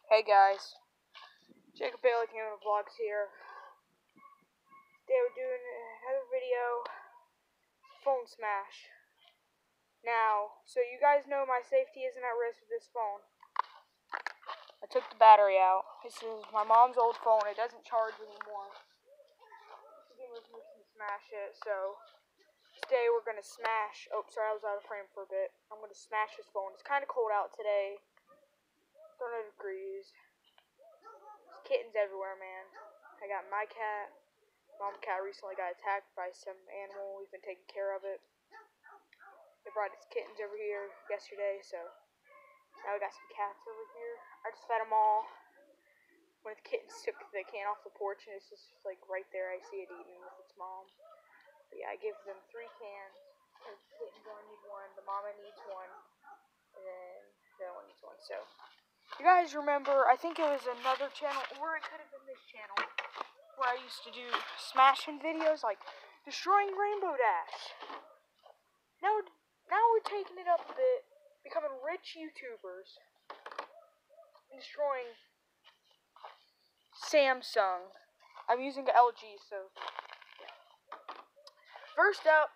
Hey guys, Jacob Bailey Camera Vlogs here. Today we're doing another video, phone smash. Now, so you guys know my safety isn't at risk with this phone. I took the battery out. This is my mom's old phone. It doesn't charge anymore. She gave me permission to smash it, so today we're going to smash. Oh, sorry, I was out of frame for a bit. I'm going to smash this phone. It's kind of cold out today. 30 degrees. There's kittens everywhere, man. I got my cat. Mom's cat recently got attacked by some animal. We've been taking care of it. They brought its kittens over here yesterday, so now we got some cats over here. I just fed them all. One of the kittens took the can off the porch, and it's just like right there. I see it eating with its mom. But yeah, I give them 3 cans. The kittens only need 1. The mama needs 1, and then the other one needs 1. So you guys remember? I think it was another channel, or it could have been this channel, where I used to do smashing videos like destroying Rainbow Dash. Now we're taking it up a bit, becoming rich YouTubers, and destroying Samsung. I'm using LG, so first up,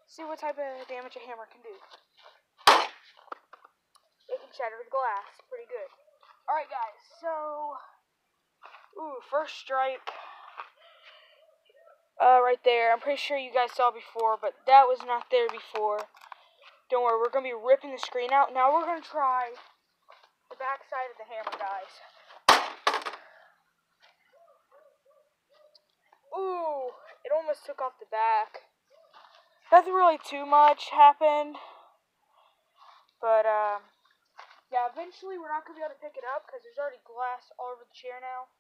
see what type of damage a hammer can do. It can shatter the glass pretty good. Alright guys, so first strike. Right there. I'm pretty sure you guys saw before, but that was not there before. Don't worry, we're going to be ripping the screen out. Now we're going to try the back side of the hammer, guys. Ooh, it almost took off the back. Nothing really too much happened. But, yeah, eventually we're not going to be able to pick it up because there's already glass all over the chair now.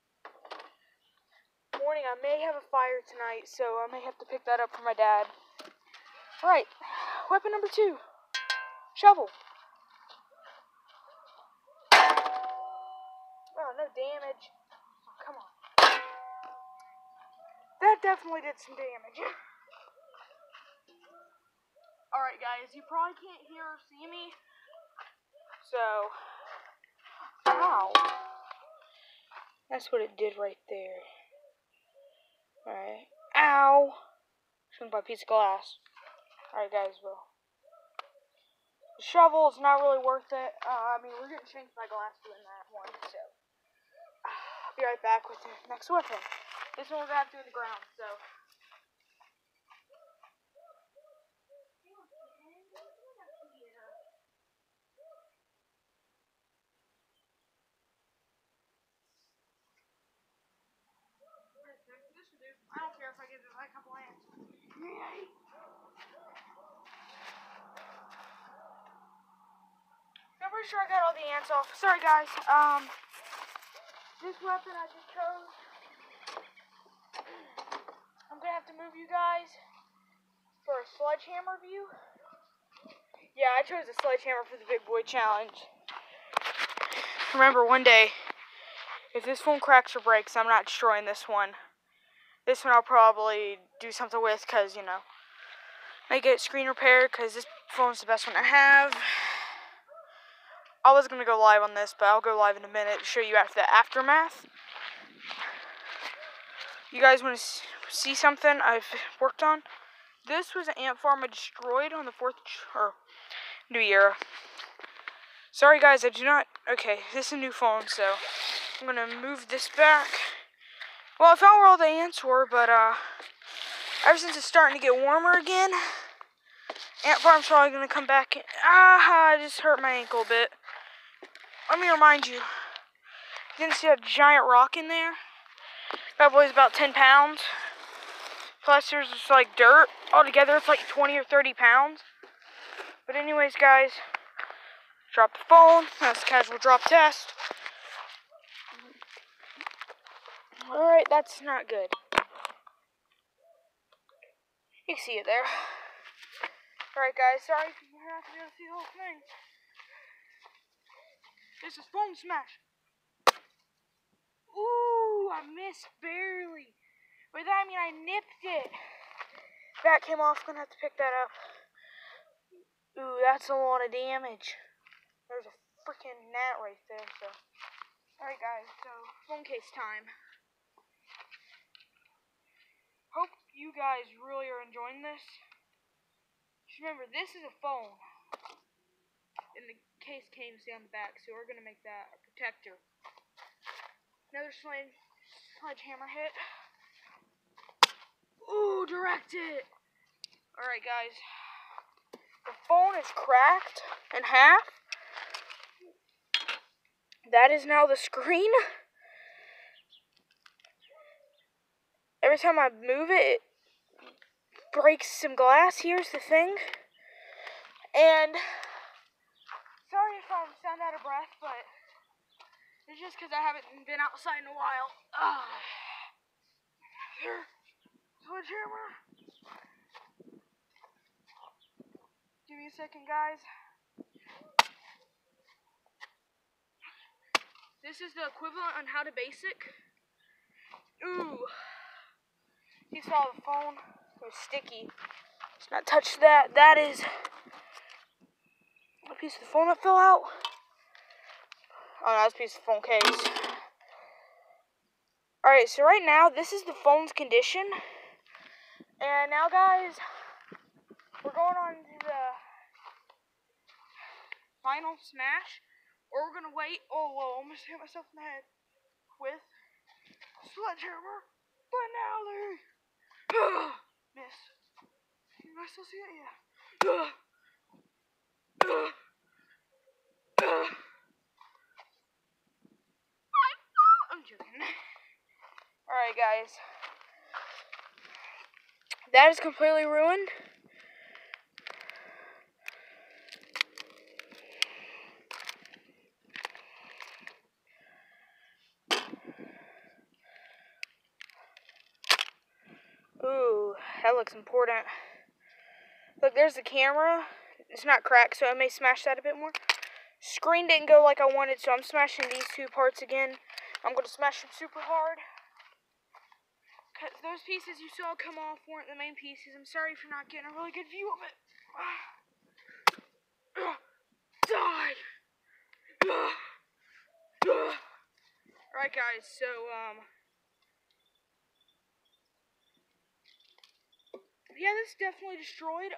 Morning, I may have a fire tonight, so I may have to pick that up for my dad. Alright, weapon number 2. Shovel. Oh, no damage. Oh, come on. That definitely did some damage. Alright, guys, you probably can't hear or see me. So, ow. That's what it did right there. Alright. Ow. Shouldn't buy a piece of glass. Alright, guys, well. The shovel is not really worth it. I mean, we're getting shanked by glass doing that one, so. I'll be right back with the next weapon. This one we're going to have to do in the ground, so. I don't care if I get a couple ants. I'm pretty sure I got all the ants off. Sorry, guys. This weapon I just chose. I'm gonna have to move you guys for a sledgehammer view. Yeah, I chose a sledgehammer for the big boy challenge. Remember, one day, if this phone cracks or breaks, I'm not destroying this one. This one I'll probably do something with, because, you know, I get screen repaired, because this phone's the best one I have. I was going to go live on this, but I'll go live in a minute to show you after the aftermath. You guys want to see something I've worked on? This was an ant farm I destroyed on the 4th or New Year. Sorry guys, I do not... Okay, this is a new phone, so I'm going to move this back. Well, I found where all the ants were, but ever since it's starting to get warmer again, ant farm's probably going to come back. I just hurt my ankle a bit. Let me remind you, you didn't see that giant rock in there? That weighs about 10 pounds. Plus there's just like dirt. Altogether it's like 20 or 30 pounds. But anyways, guys, drop the phone. That's a casual drop test. Alright, that's not good. You can see it there. Alright, guys, sorry if you're not going to be able to see the whole thing. This is phone smash. Ooh, I missed barely. By that I mean I nipped it. That came off, gonna have to pick that up. Ooh, that's a lot of damage. There's a freaking gnat right there. So, alright guys, so phone case time. Hope you guys really are enjoying this. Just remember, this is a phone. And the case came down the back, so we're going to make that a protector. Another sledgehammer hit. Ooh, direct it! Alright guys. The phone is cracked in half. That is now the screen. Every time I move it, it breaks some glass. Here's the thing. And sorry if I sound out of breath, but it's just because I haven't been outside in a while. Here, sledgehammer. Give me a second, guys. This is the equivalent on how to basic. Ooh. You saw the phone. It was sticky. Let's not touch that. That is a piece of the phone that fell out. Oh, no, that's a piece of the phone case. Alright, so right now, this is the phone's condition. And now, guys, we're going on to the final smash. Or we're going to wait. Oh, whoa, almost hit myself in the head with a sledgehammer. But now they miss. Can I still see it? Yeah. I'm joking. Alright, guys. That is completely ruined. Ooh, that looks important. Look, there's the camera. It's not cracked, so I may smash that a bit more. Screen didn't go like I wanted, so I'm smashing these two parts again. I'm going to smash them super hard. Because those pieces you saw come off weren't the main pieces. I'm sorry for not getting a really good view of it. Die! Alright, guys, so, yeah, this is definitely destroyed.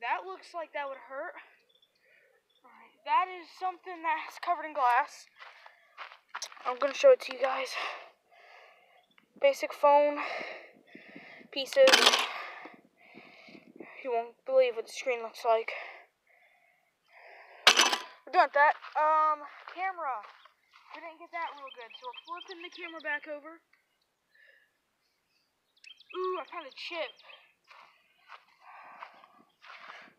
That looks like that would hurt. Alright, that is something that's covered in glass. I'm gonna show it to you guys. Basic phone pieces. You won't believe what the screen looks like. We're done with that. Camera. We didn't get that real good, so we're flipping the camera back over. Ooh, I found a chip.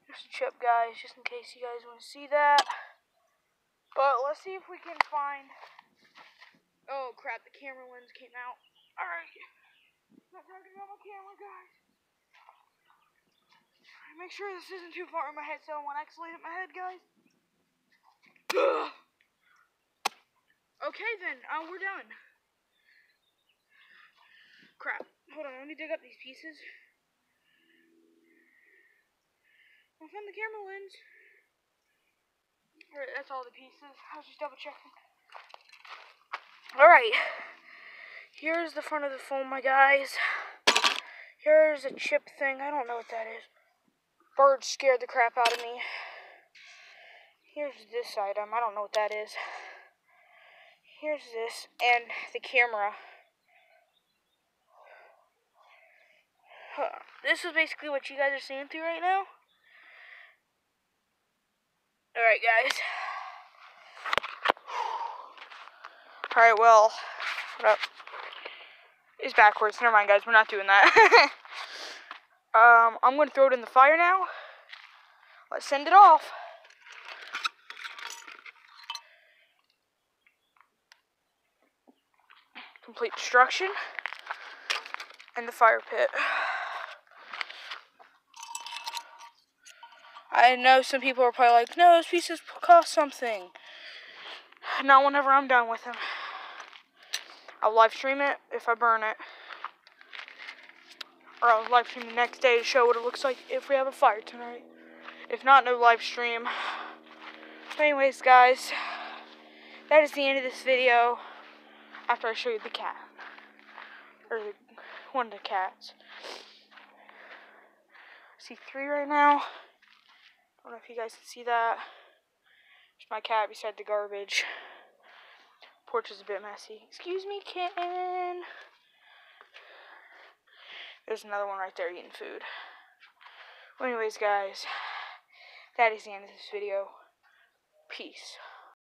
There's a chip, guys, just in case you guys want to see that. But let's see if we can find... Oh, crap, the camera lens came out. Alright. Not talking about my camera, guys. Make sure this isn't too far in my head so I won't accidentally hit my head, guys. Okay, then. We're done. Crap. Hold on, let me dig up these pieces. I found the camera lens. Alright, that's all the pieces. I was just double checking. Alright. Here's the front of the phone, my guys. Here's a chip thing. I don't know what that is. Bird scared the crap out of me. Here's this item. I don't know what that is. Here's this. And the camera. This is basically what you guys are seeing through right now. Alright, guys. Alright, well. What up? It's backwards. Never mind, guys. We're not doing that. I'm going to throw it in the fire now. Let's send it off. Complete destruction. And the fire pit. I know some people are probably like, no, those pieces cost something. Not whenever I'm done with them. I'll live stream it if I burn it. Or I'll live stream the next day to show what it looks like if we have a fire tonight. If not, no live stream. So anyways, guys, that is the end of this video. After I show you the cat, or one of the cats. I see 3 right now. I don't know if you guys can see that. There's my cat beside the garbage. Porch is a bit messy. Excuse me, kitten. There's another one right there eating food. Well, anyways, guys, that is the end of this video. Peace.